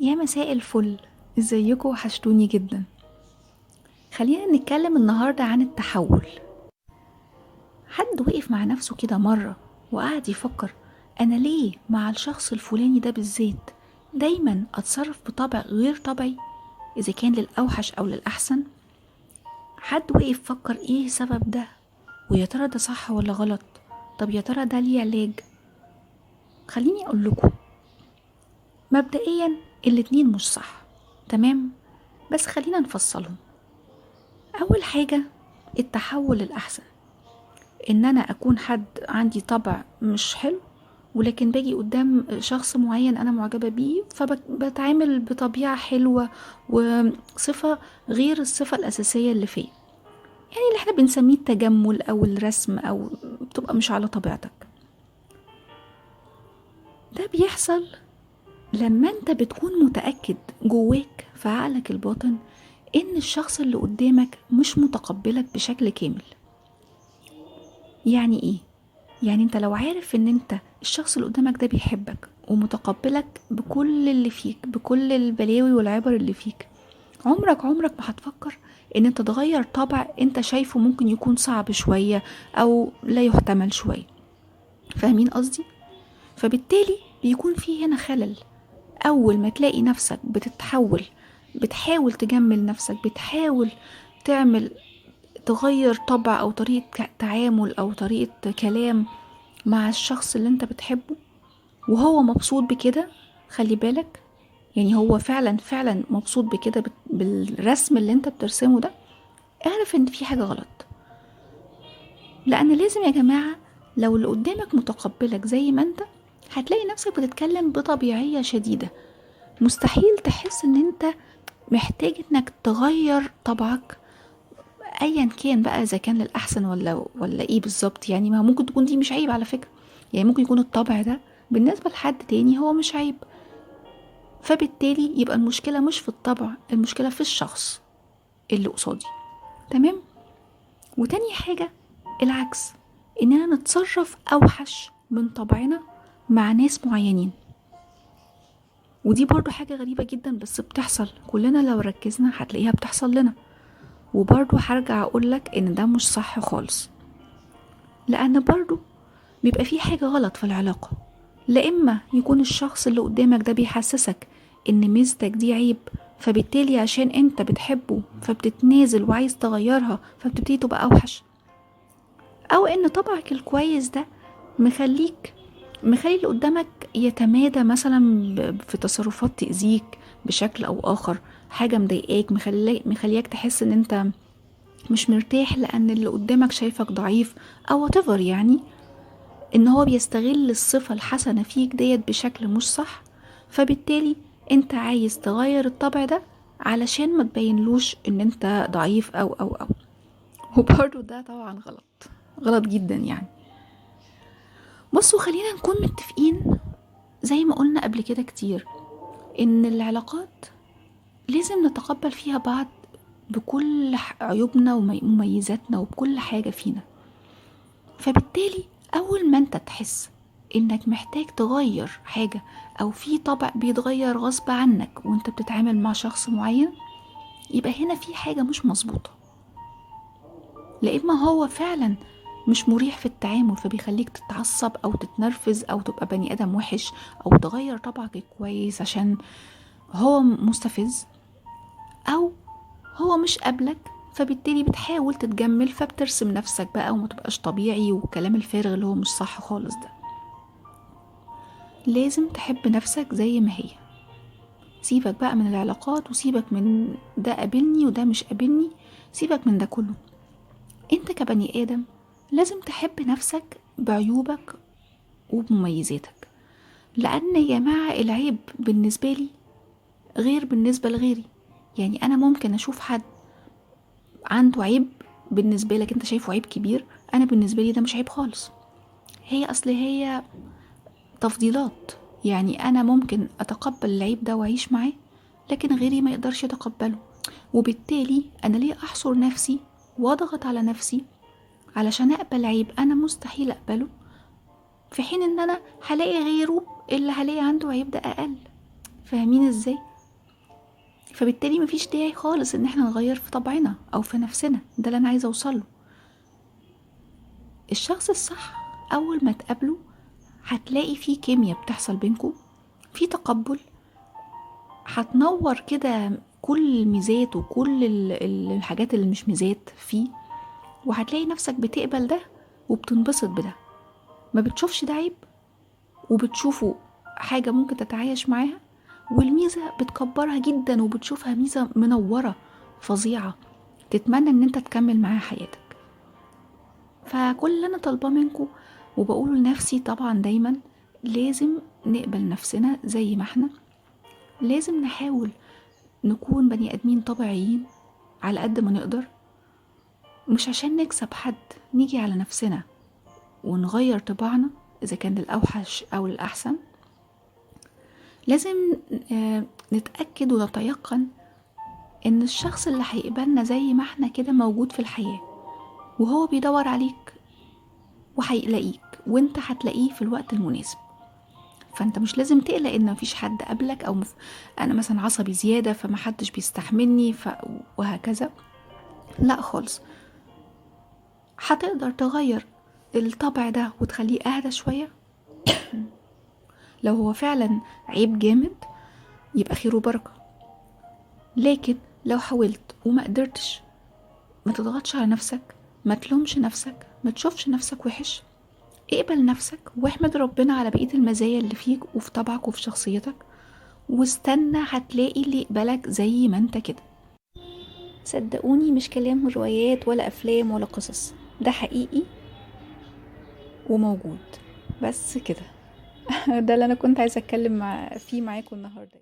يا مساء الفل، ازيكم؟ وحشتوني جدا. خلينا نتكلم النهاردة عن التحول. حد وقف مع نفسه كده مرة وقعد يفكر، أنا ليه مع الشخص الفلاني ده بالذات دايما أتصرف بطبع غير طبعي، إذا كان للأوحش أو للأحسن؟ حد وقف فكر إيه سبب ده؟ ويا ترى ده صح ولا غلط؟ طب يا ترى ده ليه علاج؟ خليني أقول لكم، مبدئيا الاتنين مش صح، تمام؟ بس خلينا نفصلهم. أول حاجة، التحول الأحسن إن أنا أكون حد عندي طبع مش حلو، ولكن باجي قدام شخص معين أنا معجبة بيه فبتعامل بطبيعة حلوة وصفة غير الصفة الأساسية اللي فيه، يعني اللي احنا بنسميه التجمل أو الرسم، أو بتبقى مش على طبيعتك. ده بيحصل لما انت بتكون متأكد جواك في عقلك الباطن إن الشخص اللي قدامك مش متقبلك بشكل كامل. يعني ايه؟ يعني انت لو عارف ان انت الشخص اللي قدامك ده بيحبك ومتقبلك بكل اللي فيك، بكل البلاوي والعبر اللي فيك، عمرك ما هتفكر ان انت تغير طبع انت شايفه ممكن يكون صعب شوية او لا يحتمل شوية. فاهمين قصدي؟ فبالتالي بيكون في هنا خلل. اول ما تلاقي نفسك بتتحول، بتحاول تجمل نفسك، بتحاول تعمل تغير طبع او طريقة تعامل او طريقة كلام مع الشخص اللي انت بتحبه وهو مبسوط بكده، خلي بالك، يعني هو فعلا مبسوط بكده بالرسم اللي انت بترسمه ده، اعرف ان في حاجة غلط. لان لازم يا جماعة، لو اللي قدامك متقبلك زي ما انت، هتلاقي نفسك بتتكلم بطبيعية شديدة. مستحيل تحس ان انت محتاج انك تغير طبعك ايا كان بقى، اذا كان للاحسن ولا ايه بالظبط. يعني ما ممكن تكون دي مش عيب على فكرة، يعني ممكن يكون الطبع ده بالنسبة لحد تاني هو مش عيب. فبالتالي يبقى المشكلة مش في الطبع، المشكلة في الشخص اللي قصادي. تمام؟ وتاني حاجة العكس، اننا نتصرف اوحش من طبعنا مع ناس معينين. ودي برضو حاجة غريبة جدا بس بتحصل كلنا، لو ركزنا هتلاقيها بتحصل لنا. وبرضو هرجع اقولك ان ده مش صح خالص، لان برضو بيبقى في حاجة غلط في العلاقة. لا إما يكون الشخص اللي قدامك ده بيحسسك إن ميزتك دي عيب، فبالتالي عشان انت بتحبه فبتتنازل وعايز تغيرها فبتبتدي تبقى أوحش، أو إن طبعك الكويس ده مخلي اللي قدامك يتمادى مثلا في تصرفات تأذيك بشكل أو آخر، حاجة مضايقاك مخليك تحس إن انت مش مرتاح لأن اللي قدامك شايفك ضعيف أو whatever. يعني ان هو بيستغل الصفة الحسنة فيك ديت بشكل مش صح، فبالتالي انت عايز تغير الطبع ده علشان ما تبينلوش ان انت ضعيف او وبرضه ده طبعا غلط، غلط جدا يعني. بصوا، خلينا نكون متفقين زي ما قلنا قبل كده كتير، ان العلاقات لازم نتقبل فيها بعض بكل عيوبنا ومميزاتنا وبكل حاجة فينا. فبالتالي أول ما أنت تحس إنك محتاج تغير حاجة أو في طبع بيتغير غصب عنك وأنت بتتعامل مع شخص معين، يبقى هنا في حاجة مش مظبوطة. لا إما هو فعلا مش مريح في التعامل فبيخليك تتعصب أو تتنرفز أو تبقى بني آدم وحش أو تغير طبعك كويس عشان هو مستفز، أو هو مش قابلك فبالتالي بتحاول تتجمل فبترسم نفسك بقى وما تبقاش طبيعي، والكلام الفارغ اللي هو مش صح خالص ده. لازم تحب نفسك زي ما هي. سيبك بقى من العلاقات وسيبك من ده قابلني وده مش قابلني، سيبك من ده كله. انت كبني آدم لازم تحب نفسك بعيوبك وبمميزاتك، لأن يا جماعة العيب بالنسبة لي غير بالنسبة لغيري. يعني أنا ممكن أشوف حد عنده عيب بالنسبة لك انت شايفه عيب كبير، أنا بالنسبة لي ده مش عيب خالص. هي تفضيلات. يعني أنا ممكن أتقبل العيب ده وأعيش معاه، لكن غيري ما يقدرش يتقبله. وبالتالي أنا ليه أحصر نفسي وأضغط على نفسي علشان أقبل عيب أنا مستحيل أقبله، في حين إن أنا هلاقي غيره اللي هلاقي عنده عيب ده أقل. فاهمين ازاي؟ فبالتالي مفيش داعي خالص ان احنا نغير في طبعنا او في نفسنا. ده اللي انا عايزه اوصله. الشخص الصح اول ما تقابله هتلاقي فيه كيمياء بتحصل بينكم، في تقبل، هتنور كده كل الميزات وكل الحاجات اللي مش ميزات فيه، وهتلاقي نفسك بتقبل ده وبتنبسط بده، ما بتشوفش ده عيب وبتشوفه حاجة ممكن تتعايش معاها، والميزة بتكبرها جدا وبتشوفها ميزة منورة فظيعة تتمنى ان انت تكمل معاها حياتك. فكل اللي انا طالباه منكم وبقوله لنفسي طبعا دايما، لازم نقبل نفسنا زي ما احنا، لازم نحاول نكون بني ادمين طبيعيين على قد ما نقدر، مش عشان نكسب حد نيجي على نفسنا ونغير طباعنا اذا كان للاوحش او للاحسن. لازم نتأكد ونتيقن ان الشخص اللي هيقبلنا زي ما احنا كده موجود في الحياة، وهو بيدور عليك وهيلاقيك، وانت هتلاقيه في الوقت المناسب. فانت مش لازم تقلق ان مفيش حد قبلك، او انا مثلا عصبي زيادة فمحدش بيستحملني وهكذا. لا خالص، هتقدر تغير الطبع ده وتخليه اهدى شوية. لو هو فعلا عيب جامد يبقى خير وبركة، لكن لو حاولت وما قدرتش، ما تضغطش على نفسك، ما تلومش نفسك، ما تشوفش نفسك وحش، اقبل نفسك واحمد ربنا على بقية المزايا اللي فيك وفي طبعك وفي شخصيتك، واستنى هتلاقي اللي يقبلك زي ما انت كده. صدقوني مش كلام روايات ولا افلام ولا قصص، ده حقيقي وموجود. بس كده. ده اللي انا كنت عايزه اتكلم فيه معاكم النهارده.